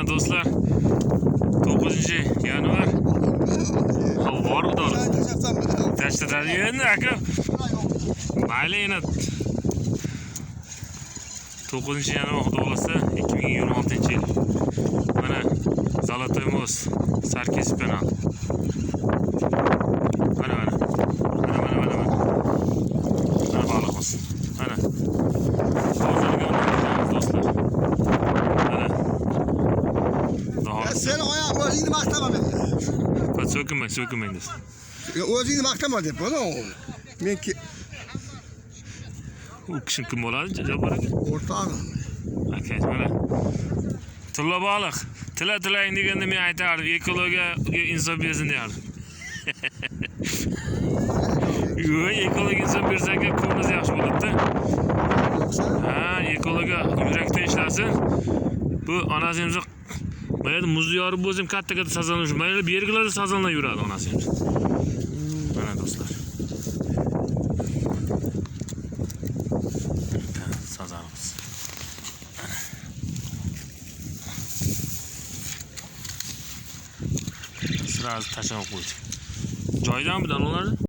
Mana do'stlar 9-yanvar. Bor xudolar. Tashladi endi aka. Mayli yana 9-yanvar xudo xolasa 2026-yil. Mana Zolotoy most, Sarkis kanal. Mana. Mana baliqimiz. Mana. Hozirgi do'stlar. Mana. Sen oyoq o'zingni maqtama men. So'kinmang do'st. O'zingni maqtama deb bo'ldi. Men u kishi kim bo'ladi? Jabor aka. o'rtog'im. Aka, mana. Tilla baliq. Tilang deganda men aytardim, ekologiyaga insof bersin derdim. Yo'q, ekologiyaga insof bersak, ko'rimiz yaxshi bo'ladi-da. Ha, ekologiya yurakdan ishlasin. Bu onasimiz mayli muzni yorib bo'lsam katta sazonlar, mayli bergilarda sazonlar yuradi onasimiz. Mana do'stlar. Sazonimiz. Sırası taşımak koyduk. Joydan mı dan onları?